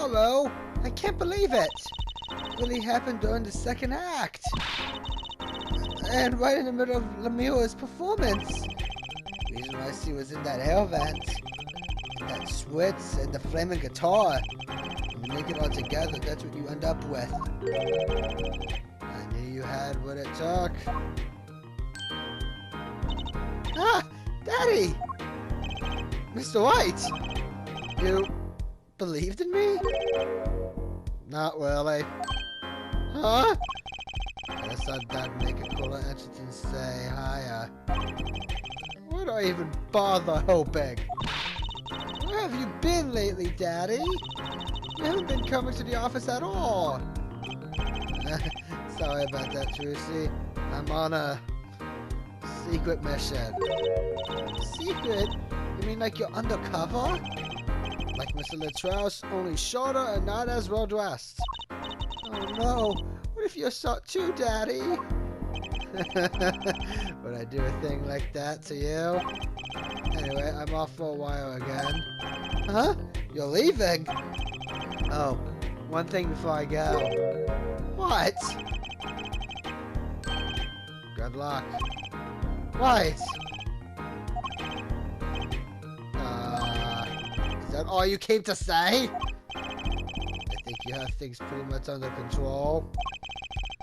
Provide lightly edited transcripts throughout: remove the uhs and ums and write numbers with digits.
Apollo! I can't believe it! It really happened during the second act. And right in the middle of Lemieux's performance. The reason why she was in that air vent. And that switch and the flaming guitar. When you link it all together, that's what you end up with. I knew you had what it took. Ah! Daddy! Mr. White! You believed in me? Not really. Huh? Guess I'd make a cooler entrance and say hiya. Why do I even bother hoping? Where have you been lately, Daddy? You haven't been coming to the office at all. Sorry about that, Trucy. I'm on a secret mission. Secret? You mean like you're undercover? Like Mr. Latrous, only shorter and not as well dressed. Oh no, what if you're short too, Daddy? Would I do a thing like that to you? Anyway, I'm off for a while again. Huh? You're leaving? Oh, one thing before I go. What? Good luck. What? Is that all you came to say? I think you have things pretty much under control.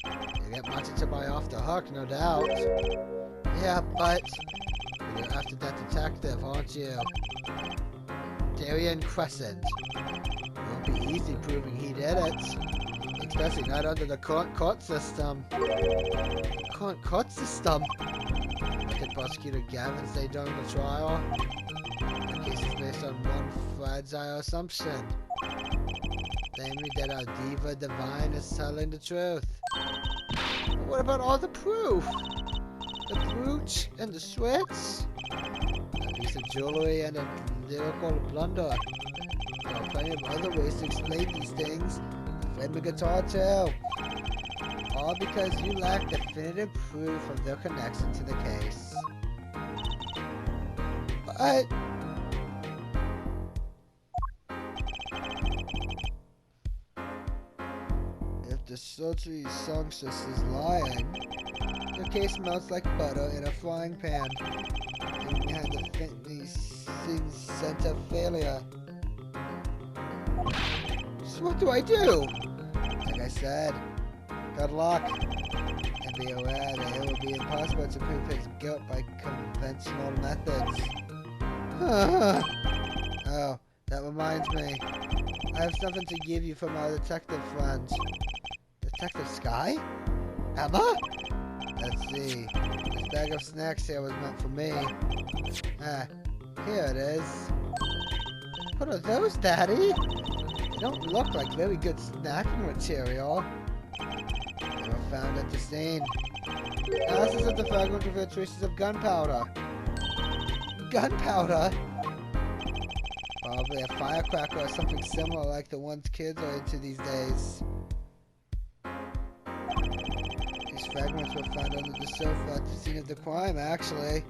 You get much to buy off the hook, no doubt. Yeah, but you're after that detective, aren't you? Darien Crescent. It won't be easy proving he did it. Especially not under the court system. Court system? What did Prosecutor Gavin say during the trial? The case is based on one fragile assumption. Namely that our diva divine is telling the truth. But what about all the proof? The brooch and the switch? A piece of jewelry and a lyrical blunder. There are plenty of other ways to explain these things. The flaming guitar too. All because you lack definitive proof of their connection to the case. But if the sultry songstress is lying, your case melts like butter in a frying pan, leaving behind the faintly sing scent of failure. So what do I do? Like I said, good luck. And be aware that it will be impossible to prove his guilt by conventional methods. Oh, that reminds me. I have something to give you from our detective friends. Detective Sky? Emma? Let's see. This bag of snacks here was meant for me. Ah, here it is. What are those, Daddy? They don't look like very good snacking material. They were found at the scene. Analysis of the fragment revealed traces of gunpowder. Gunpowder? Probably a firecracker or something similar like the ones kids are into these days. These fragments were found under the sofa at the scene of the crime, actually.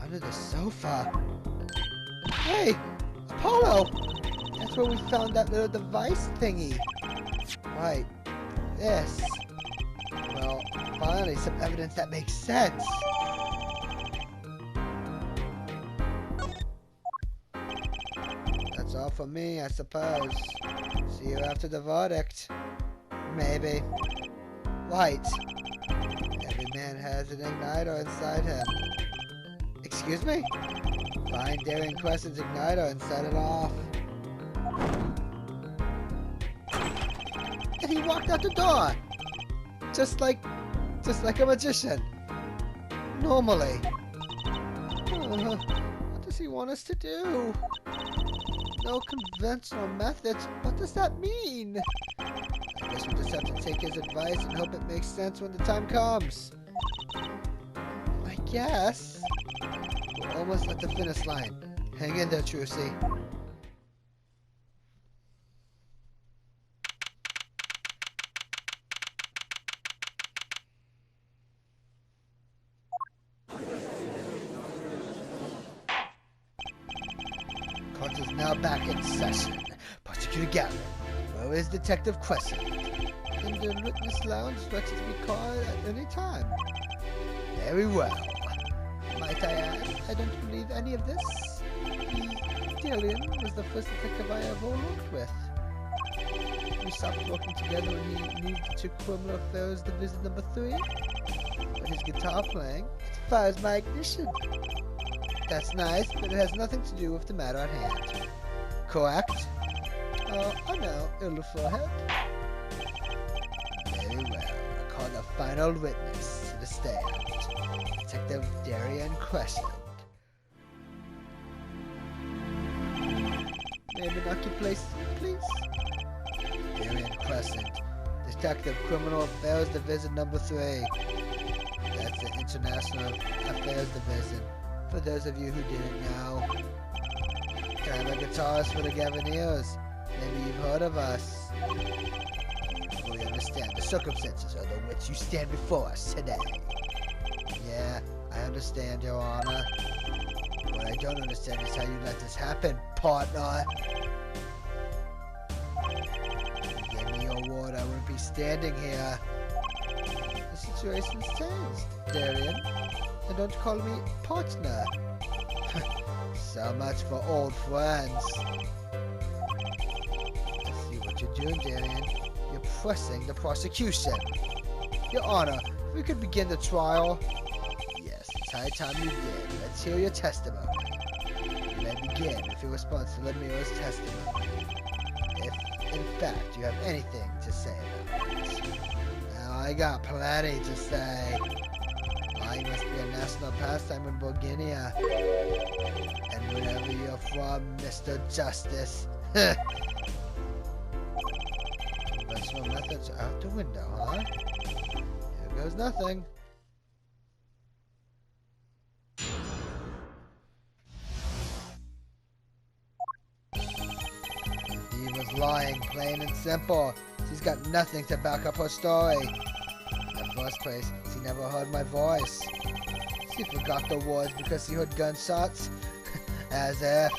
Under the sofa? Hey! Apollo! That's where we found that little device thingy. Right. This. Well, finally, some evidence that makes sense. That's all for me, I suppose. See you after the verdict. Maybe. Right. Every man has an igniter inside him. Excuse me? Find Darien Crescent's igniter and set it off. And he walked out the door! Just like a magician. Normally. What does he want us to do? No conventional methods? What does that mean? I guess we just have to take his advice and hope it makes sense when the time comes. I guess. We're almost at the finish line. Hang in there, Trucy. Court is now back in session. Prosecutor Gavin, where is Detective Crescent? In the witness lounge, ready to be called at any time. Very well. Might I add, I don't believe any of this. Darian was the first detective I ever worked with. We stopped working together when he moved to Criminal Affairs Division number 3. But his guitar playing, it fires my ignition. That's nice, but it has nothing to do with the matter at hand. Correct? Oh, I know, ill forehead. Very well. I call the final witness to the stand. Detective Darian Crescent. Name and occupation, please. Darian Crescent, Detective Criminal Affairs Division number 3. That's the International Affairs Division, for those of you who didn't know. Kind of a guitarist for the Gavineers. Maybe you've heard of us. You fully understand the circumstances under which you stand before us today. Yeah, I understand, Your Honor. What I don't understand is how you let this happen, partner. If you gave me your word, I wouldn't be standing here. The situation's changed, Darian. And don't call me partner. So much for old friends. I see what you're doing, Darian. You're pressing the prosecution. Your Honor, if we could begin the trial. Yes, it's high time you did. Let's hear your testimony. You may begin with your response to Lemieux's testimony. If, in fact, you have anything to say about it. Now, I got plenty to say. Lying must be a national pastime in Bulgaria. And wherever you're from, Mr. Justice. Conventional methods are out the window, huh? Here goes nothing. He was lying, plain and simple. She's got nothing to back up her story. In the first place, she never heard my voice. She forgot the words because she heard gunshots. As if.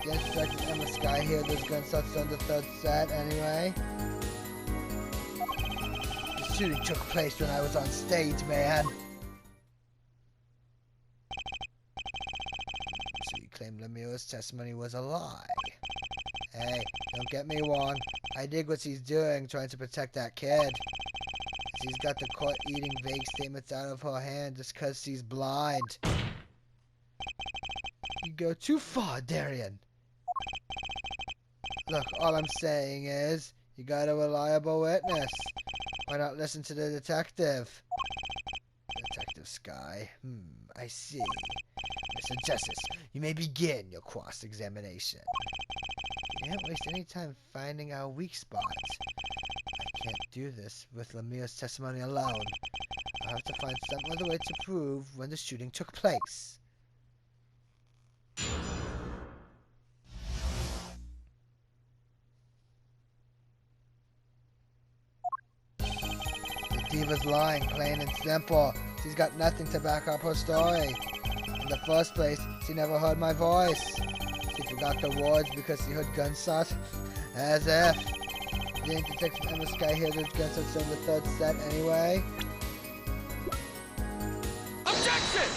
The instructor in the sky hear those gunshots on the third set anyway. The shooting took place when I was on stage, man. So you claim Lemieux's testimony was a lie. Hey, don't get me wrong. I dig what she's doing, trying to protect that kid. She's got the court eating vague statements out of her hand just because she's blind. You go too far, Darian. Look, all I'm saying is, you got a reliable witness. Why not listen to the detective? Detective Sky. I see. Mr. Justice, you may begin your cross-examination. You can't waste any time finding our weak spots. I can't do this with Lemieux's testimony alone. I'll have to find some other way to prove when the shooting took place. The diva's lying, plain and simple. She's got nothing to back up her story. In the first place, she never heard my voice. She forgot the words because she heard gunshots. As if. Didn't Detective Emma Sky hear those gunshots on the third set anyway? Objection!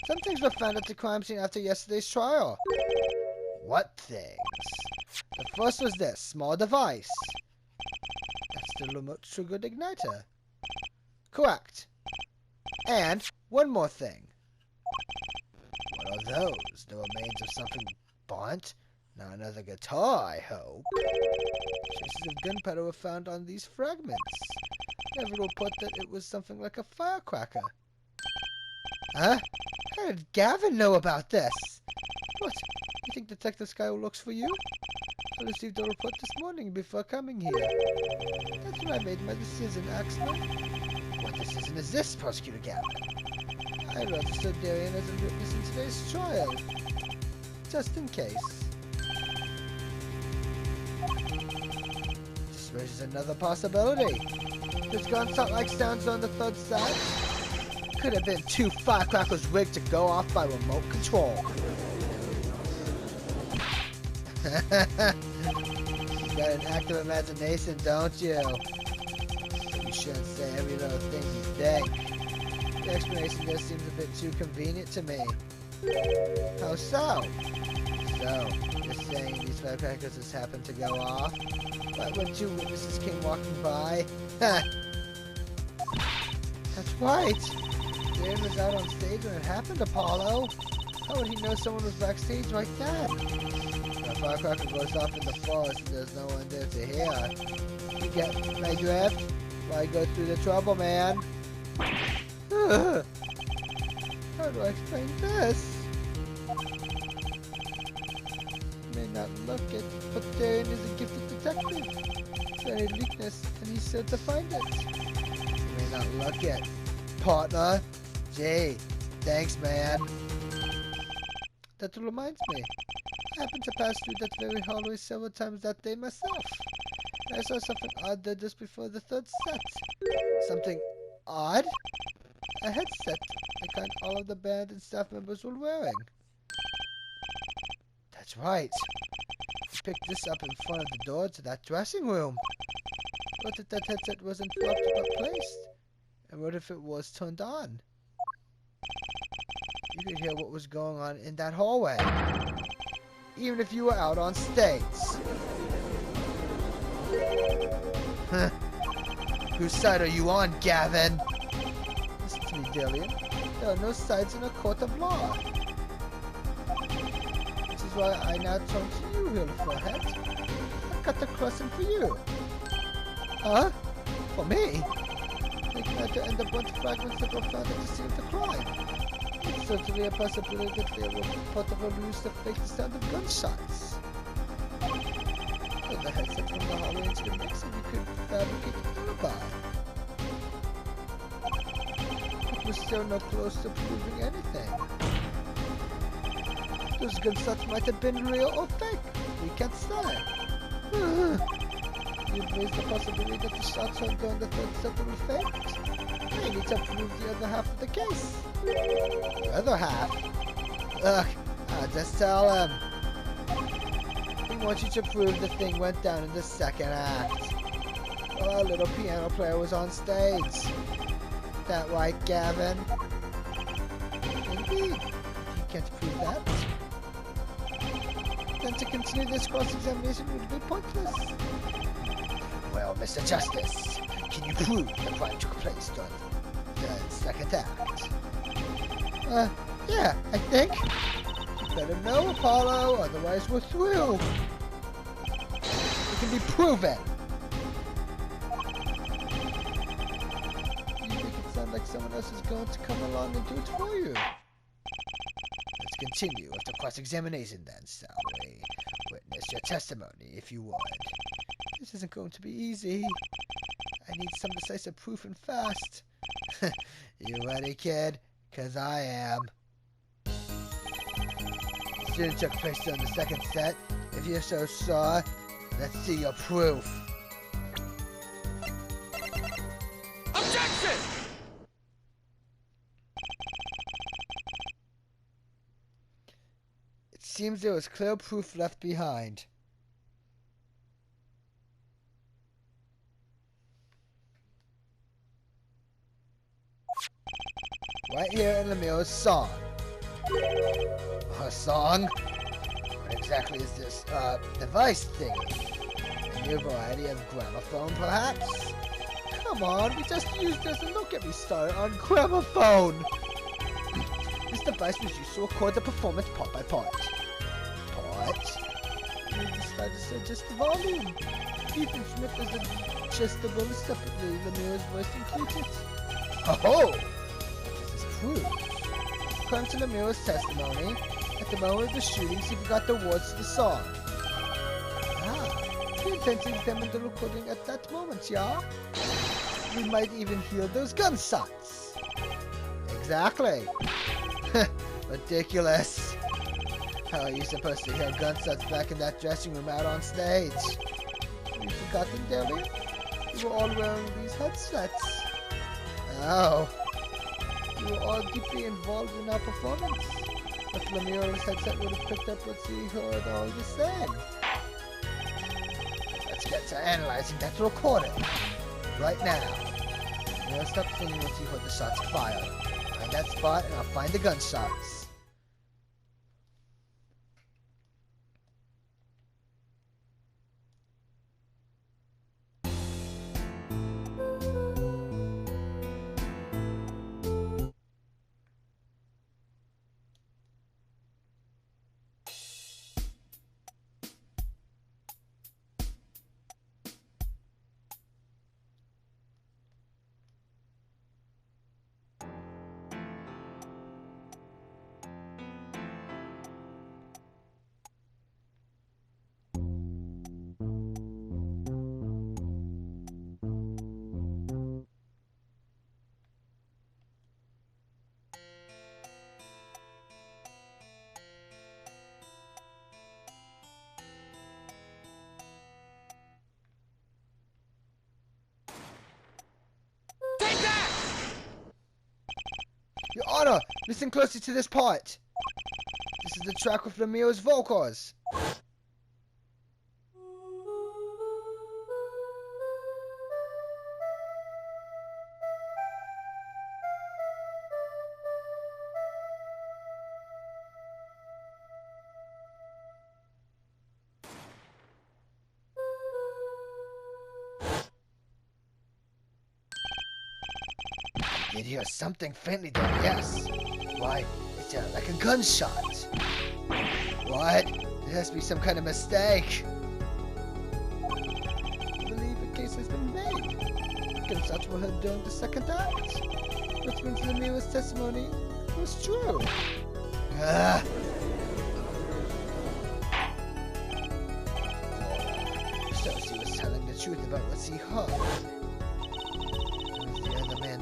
Some things were found at the crime scene after yesterday's trial. What things? The first was this small device. That's the remote triggered igniter. Correct. And one more thing. What are those? The remains of something burnt? Not another guitar, I hope. Traces of gunpowder were found on these fragments. Never report that it was something like a firecracker. Huh? How did Gavin know about this? What? You think Detective Sky looks for you? I received a report this morning before coming here. That's when I made my decision, Axman. What decision is this, Prosecutor Gavin? I registered Darian as a witness in today's trial. Just in case. This raises another possibility. This gunshot-like sounds on the third side could have been two firecrackers rigged to go off by remote control. You've got an active imagination, don't you? You shouldn't say every little thing you think. The explanation just seems a bit too convenient to me. How so? So, you're saying these firecrackers just happened to go off? But when two witnesses came walking by? Ha! That's right! Siren was out on stage when it happened, Apollo. How would he know someone was backstage like that? The firecracker goes off in the forest and there's no one there to hear. You get my drift? Why go through the trouble, man? How do I explain this? May not look it, but Siren is a gifted detective. It's very weakness, and he's sure to find it. You may not look it, partner. Gee, thanks, man. That reminds me. I happened to pass through that very hallway several times that day myself. I saw something odd there just before the third set. Something odd? A headset, the kind all of the band and staff members were wearing. That's right. I picked this up in front of the door to that dressing room. What if that headset wasn't flopped but placed? And what if it was turned on? You could hear what was going on in that hallway, even if you were out on stage. Huh. Whose side are you on, Gavin? Listen to me, Dillian. There are no sides in a court of law. Which is why I now turn to you, Hill Forehead. I've got the question for you. Huh? For me? Thinking that to end up bunch of fragments that were found at the scene of the crime. It's certainly a possibility that they were part of a ruse to fake the sound of gunshots. With the headset from the hallway into the mix, and you could fabricate an alibi. But we're still not close to proving anything. Those gunshots might have been real or fake. We can't say. You've raised the possibility that the shots heard during the third set were faked. We need to prove the other half of the case. The other half? Ugh, I'll just tell him. He wants you to prove the thing went down in the second act. While our little piano player was on stage. That right, Gavin? Indeed. If you can't prove that, then to continue this cross-examination would be pointless. Well, Mr. Justice, can you prove the crime took place during the second act? Yeah, I think. You better know, Apollo, otherwise we're through. It can be proven. You make it sound like someone else is going to come along and do it for you. Let's continue with the cross-examination then, shall we? Witness your testimony, if you would. This isn't going to be easy. I need some decisive proof and fast. You ready, kid? 'Cause I am. Shouldn't took place during the second set. If you're so sure, let's see your proof. Objection! It seems there was clear proof left behind. Right here in Lemire's song. Her song? What exactly is this, device thingy? A new variety of gramophone, perhaps? Come on, we just used this and don't get me started on gramophone! This device was used to record the performance part by part. Part? You decided to say just the volume. Ethan Smith is adjustable separately, Lemire's voice included. Oh! Proof. According to Lemire's testimony, at the moment of the shooting, she forgot the words to the song. Ah, he intends to examine the recording at that moment, yeah? We might even hear those gunshots. Exactly. Ridiculous. How are you supposed to hear gunshots back in that dressing room out on stage? Have you forgotten, Dillian? We were all wearing these headsets. Oh. You were all deeply involved in our performance. But Lemire's headset would have picked up what she heard all the same. data analyzing that recording. Right now. Now stop thinking once you heard the shots fired. Find that spot and I'll find the gunshots. Your Honor, listen closely to this part. This is the track with Lemieux's vocals. Did hear something faintly there, yes. Why, it sounded like a gunshot. What? There has to be some kind of mistake. I believe a case has been made. Gunshots were heard during the second act, which means Lemieux's testimony was true. So he was telling the truth about what he heard.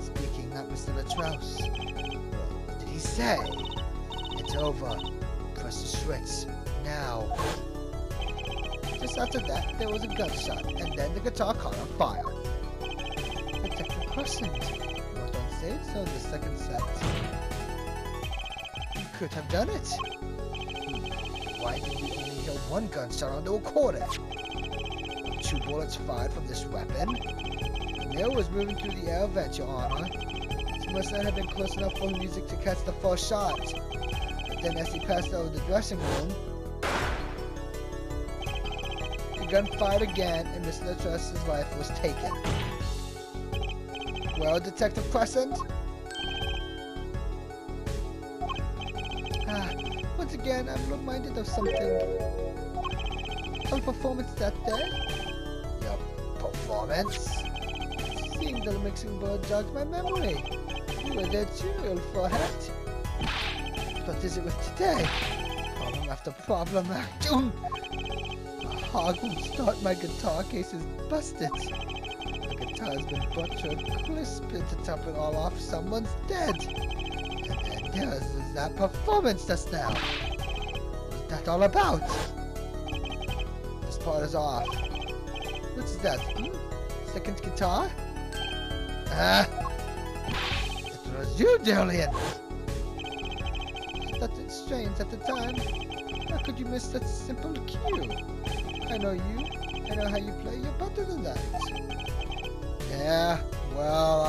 Speaking, not Mr. Latrous. What did he say? It's over. Press the switch. Now. Just after that, there was a gunshot, and then the guitar caught on fire. Detective Crescent. Not on stage, so in the second set. You could have done it. Why did we only hear one gunshot on the recording? 2 bullets fired from this weapon. Neil was moving through the air vent, Your Honor. He must not have been close enough for the music to catch the first shot. But then as he passed over the dressing room, the gun fired again and Miss Latrus's life was taken. Well, Detective Crescent? Once again, I'm reminded of something. Our performance that day? Your performance? Seeing the mixing board jogs my memory. You were there too, old forehead. What is it with today? Problem after problem. The hog won't start. My guitar case is busted. The guitar has been burnt to a crisp, and to top it all off, someone's dead. And then there's that performance just now. What's that all about? This part is off. What's that? Second guitar? It was you, Julian! I thought it strange at the time. How could you miss such simple cue? I know you. I know how you play. You're better than that. Yeah, well,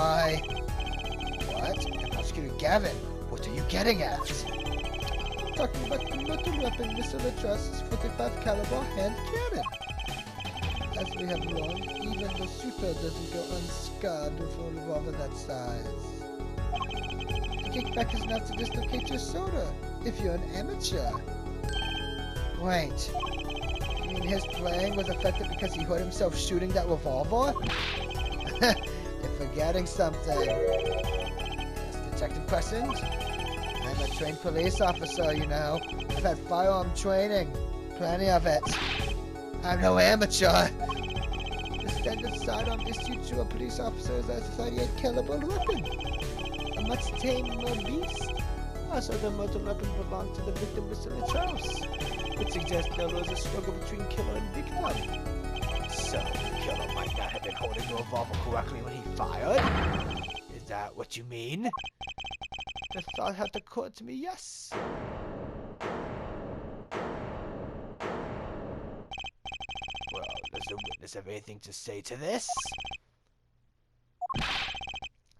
What? Prosecutor Gavin, what are you getting at? I'm talking about the metal weapon Mr. Latrus's 45 caliber hand cannon. As we have learned, even the shooter doesn't go unscarred with a revolver that size. The kickback is enough to dislocate your soda, if you're an amateur. Wait, you mean his playing was affected because he hurt himself shooting that revolver? You're forgetting something. Yes, Detective Crescent? I'm a trained police officer, you know. I've had firearm training. Plenty of it. I'm no amateur. The standard sidearm issued to a police officer is a 38 caliber weapon. A much tamer beast. Also, the motor weapon belonged to the victim, Mr. Latrous, which suggests there was a struggle between killer and victim. So, the killer might not have been holding the revolver correctly when he fired? Is that what you mean? The thought had occurred to me, yes. Well, Does the witness have anything to say to this?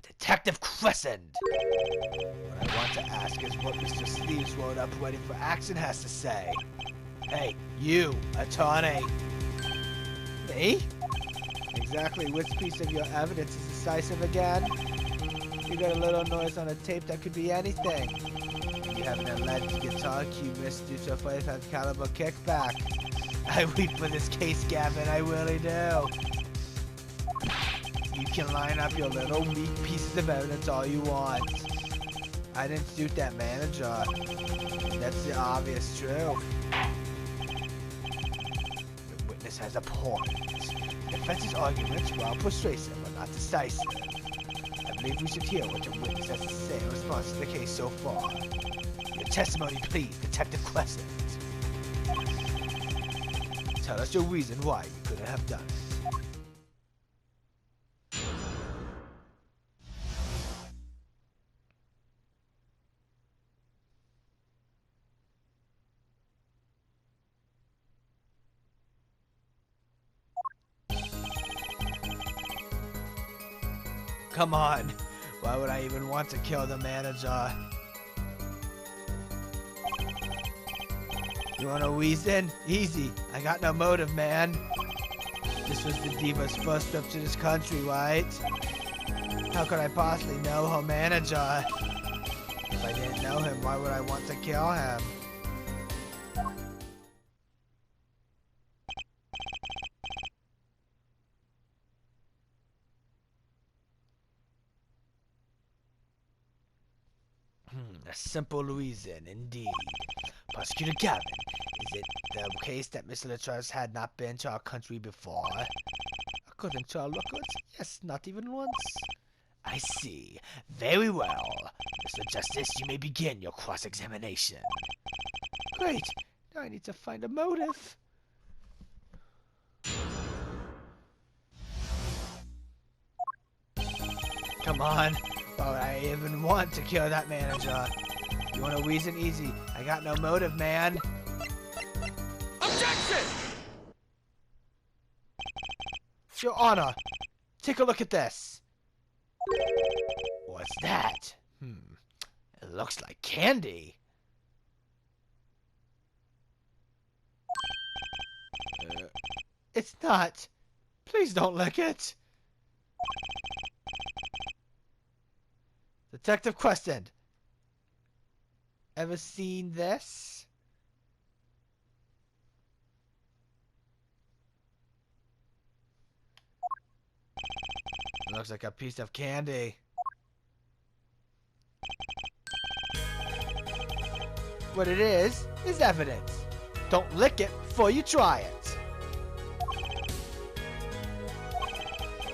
Detective Crescent! What I want to ask is what Mr. Sleeves rolled up waiting for action has to say. Hey, you, attorney! Me? Exactly which piece of your evidence is decisive again? You got a little noise on a tape that could be anything. You have an alleged guitar cue missed due to a 45 caliber kickback. I weep for this case, Gavin, I really do. You can line up your little weak pieces of evidence all you want. I didn't shoot that manager. That's the obvious truth. The witness has a point. The defense's arguments, while persuasive, are not decisive. I believe we should hear what the witness has to say in response to the case so far. Your testimony, please, Detective Crescent. Tell us your reason why you couldn't have done it. Come on. Why would I even want to kill the manager? You want a reason? Easy. I got no motive, man. This was the diva's first trip to this country, right? How could I possibly know her manager? If I didn't know him, why would I want to kill him? A simple reason, indeed. Prosecutor Gavin, is it the case that Mr. Latrus had not been to our country before? According to our records, yes, not even once. I see. Very well. Mr. Justice, you may begin your cross-examination. Great. Now I need to find a motive. Come on. Why would I even want to kill that manager? You want a reason? Easy. I got no motive, man. Objection! Your Honor, take a look at this. What's that? It looks like candy. It's not. Please don't lick it. Detective Crescent. Ever seen this? It looks like a piece of candy. What it is evidence. Don't lick it before you try it.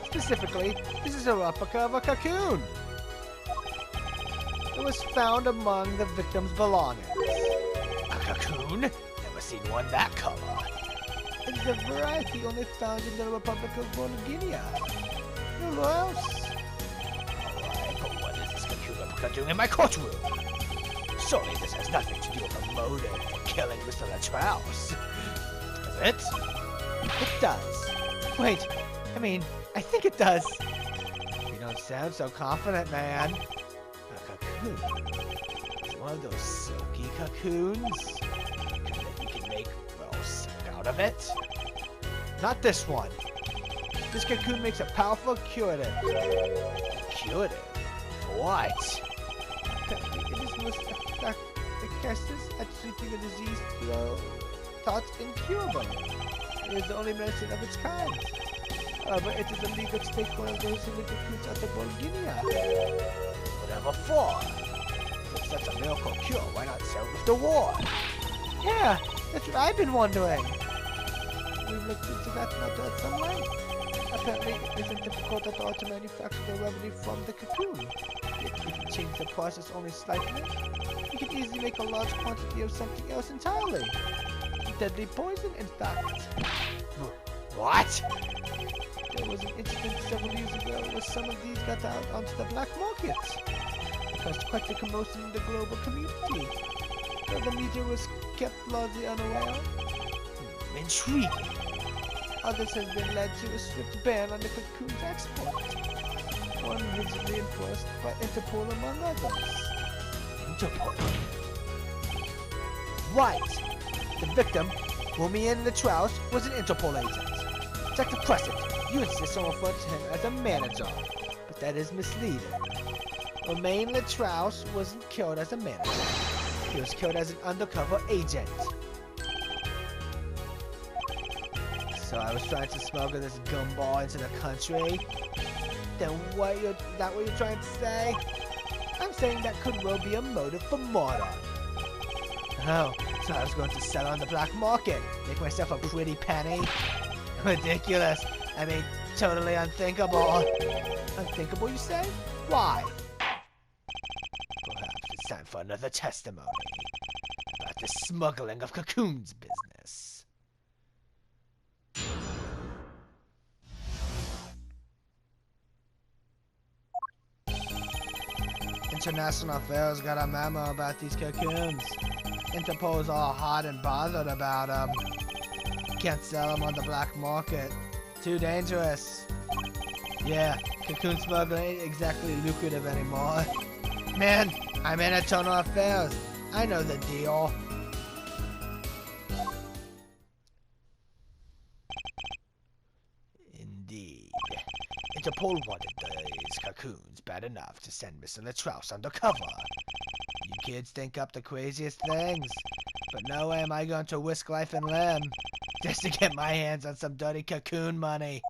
Specifically, this is a replica of a cocoon. It was found among the victim's belongings. A cocoon? Never seen one that color. It is a variety only found in the Republic of Bulgaria. Nowhere else. Alright, but what is this cocoon replica doing in my courtroom? Surely this has nothing to do with a motive for killing Mr. Latrus. Does it? It does. Wait, I think it does. You don't sound so confident, man. It's one of those silky cocoons that you can make, well, silk out of it. Not this one. This cocoon makes a powerful curative. Curative? What? It is most efficacious at treating a disease thought incurable. It is the only medicine of its kind. However, it is illegal to take one of those silly cocoons out of Bulgaria. Whatever for? If it's such a miracle cure, why not sell it with the war? Yeah, that's what I've been wondering. We've looked into that matter at some length. Apparently, it isn't difficult at all to manufacture the remedy from the cocoon. If you change the process only slightly, you can easily make a large quantity of something else entirely. Deadly poison, in fact. What? There was an incident several years ago where some of these got out onto the black market. It caused quite the commotion in the global community. Though the media was kept largely unaware. Intriguing. Others has been led to a strict ban on the cocoon's export. One rigidly enforced by Interpol among others. Interpol? Right! The victim, Romian Latraus, was an Interpol agent. Detective Crescent, you insist on referring to him as a manager, but that is misleading. Romain Latraus wasn't killed as a manager. He was killed as an undercover agent. So I was trying to smuggle this gumball into the country? Then that what you're trying to say? I'm saying that could well be a motive for murder. Oh, so I was going to sell on the black market, make myself a pretty penny? Ridiculous. I mean, totally unthinkable. Unthinkable, you say? Why? Perhaps it's time for another testimony about the smuggling of Cocoon's business. International Affairs got a memo about these cocoons. Interpol's all hot and bothered about them. Can't sell them on the black market. Too dangerous. Yeah, cocoon smuggling ain't exactly lucrative anymore. Man, I'm in International Affairs. I know the deal. Indeed. Interpol wanted these cocoons bad enough to send Mr. Latraus undercover. You kids think up the craziest things, but no way am I going to risk life and limb just to get my hands on some dirty cocoon money.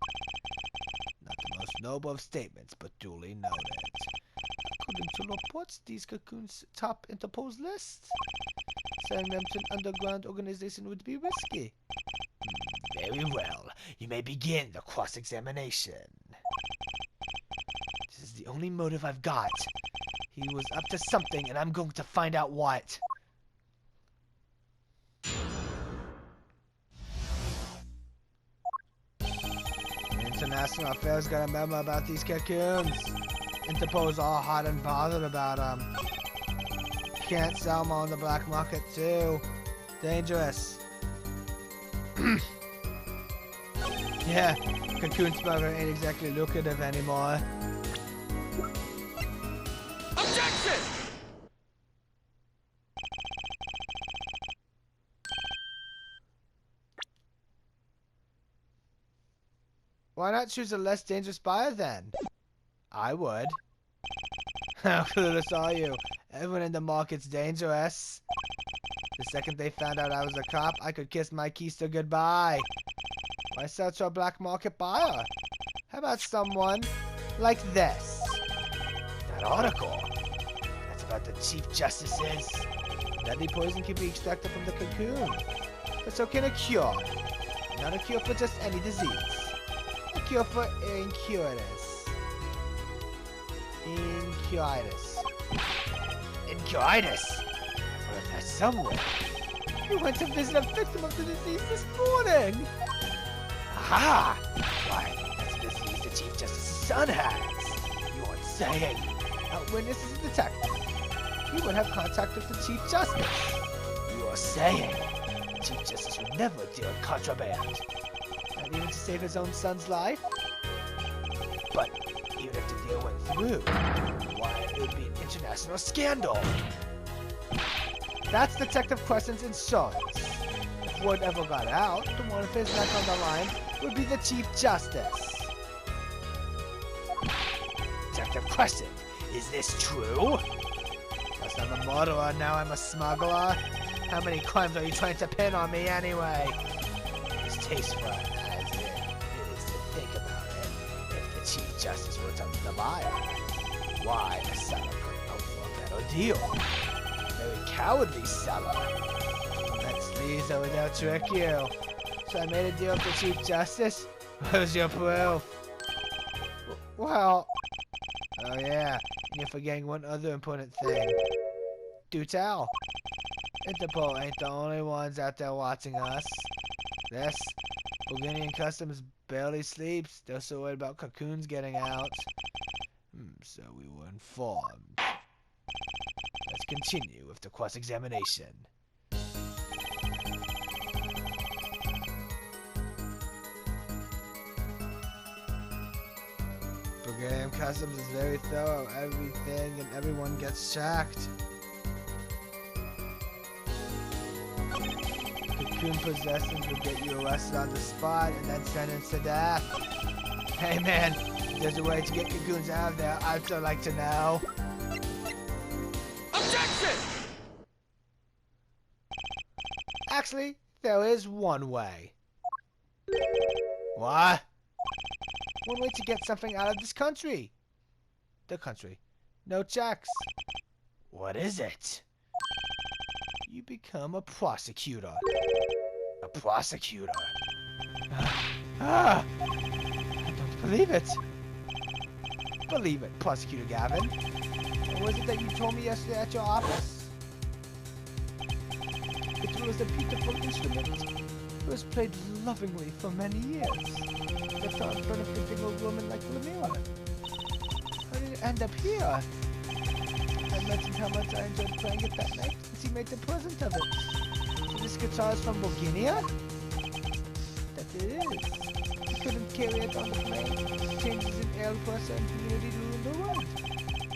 Not the most noble of statements, but duly noted. According to reports, these cocoons top Interpol's list. Selling them to an underground organization would be risky. Very well. You may begin the cross-examination. This is the only motive I've got. He was up to something, and I'm going to find out what. International Affairs got a memo about these cocoons. Interpol's all hot and bothered about them. Can't sell them on the black market too. Dangerous. Yeah, cocoon smuggling ain't exactly lucrative anymore. Objection! Why not choose a less dangerous buyer then? I would. How clueless are you? Everyone in the market's dangerous. The second they found out I was a cop, I could kiss my keister goodbye. Why sell to a black market buyer? How about someone like this? That article. That's about the Chief Justice's. Deadly poison can be extracted from the cocoon. But so can a cure. Not a cure for just any disease. A cure for incuritis. Incuritis. Incuritis? I've heard that somewhere. We went to visit a victim of the disease this morning. Aha! Why, that's a disease the Chief Justice's son has. You aren't saying. Our witness is a detective. He would have contact with the Chief Justice. You are saying the Chief Justice would never deal in contraband. Not even to save his own son's life? But even if the deal went through, why, it would be an international scandal. That's Detective Crescent's insurance. If word ever got out, the one of his neck on the line would be the Chief Justice. Detective Crescent, is this true? First I'm a murderer, now I'm a smuggler. How many crimes are you trying to pin on me anyway? It's tasteful as it is to think about it. If the Chief Justice were to the buyer, why the seller couldn't hope for a better deal? Very cowardly seller. Let's leave so we don't trick you. So I made a deal with the Chief Justice? Where's your proof? Well... Oh yeah, and you're forgetting one other important thing. Do tell. Interpol ain't the only ones out there watching us. This Bulgarian Customs barely sleeps. They're so worried about cocoons getting out. So we were informed. Let's continue with the cross-examination. Game Customs is very thorough. Everything and everyone gets checked. Cocoon possessions will get you arrested on the spot and then sentenced to death. Hey man, if there's a way to get cocoons out of there, I'd still like to know. Objection! Actually, there is one way. What? One way to get something out of this country. The country. No checks. What is it? You become a prosecutor. A prosecutor. I don't believe it. Believe it, Prosecutor Gavin. What was it that you told me yesterday at your office? It was a beautiful instrument. It was played lovingly for many years. The thought of benefiting a woman like Lemira. How did it end up here? I mentioned how much I enjoyed playing it that night, as he made the present of it. So this guitar is from Bulgaria? That it is. He couldn't carry it on the plane. Changes in air pressure and humidity ruined the road.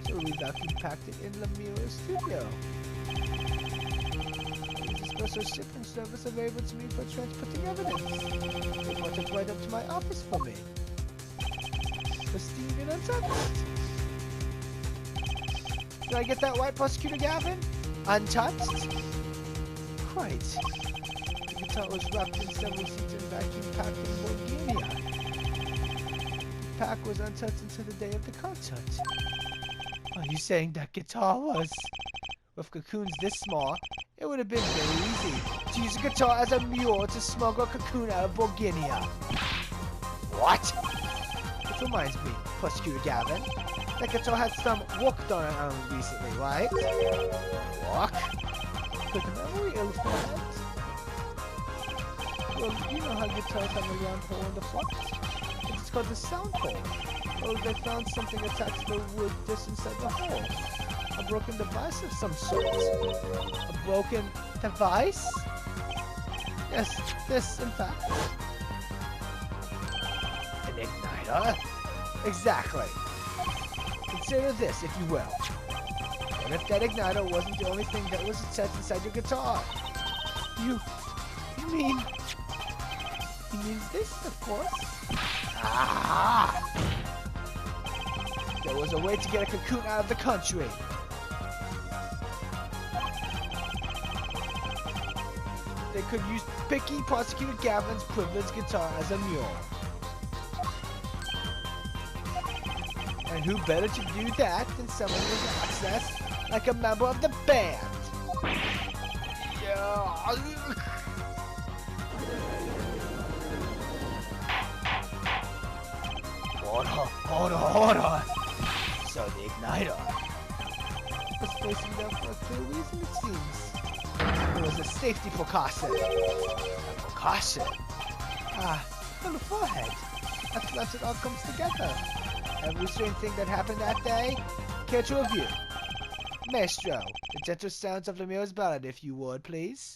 So we vacuum packed it in Lemira's studio. Special shipping service available to me for transporting evidence. They brought it right up to my office for me. Pristine and untouched. Did I get that right, Prosecutor Gavin? Untouched? Quite. The guitar was wrapped in several sheets and vacuum packed in Bulgaria. The pack was untouched until the day of the concert. Are you saying that guitar was... With cocoons this small, it would have been very easy to use a guitar as a mule to smuggle a cocoon out of Bulgaria. What? Which reminds me, Prosecutor Gavin, that guitar had some work done on it recently, right? Work? Good memory, elephant. Well, you know how guitars have a round hole in the front? It's called the sound hole. Well, they found something attached to the wood just inside the hole. A broken device of some sort. A broken device? Yes, in fact. An igniter? Exactly. Consider this, if you will. What if that igniter wasn't the only thing that was attached inside your guitar? You mean this, of course? Ah! There was a way to get a cocoon out of the country. They could use picky Prosecutor Gavin's privileged guitar as a mule. And who better to do that than someone with access like a member of the band? Yeah. Order. So the igniter was placing them for a clear reason, it seems. It was a safety precaution. A precaution? On the forehead. That's once it all comes together. Every strange thing that happened that day? Care to review? Maestro, the gentle sounds of Lemira's ballad, if you would, please.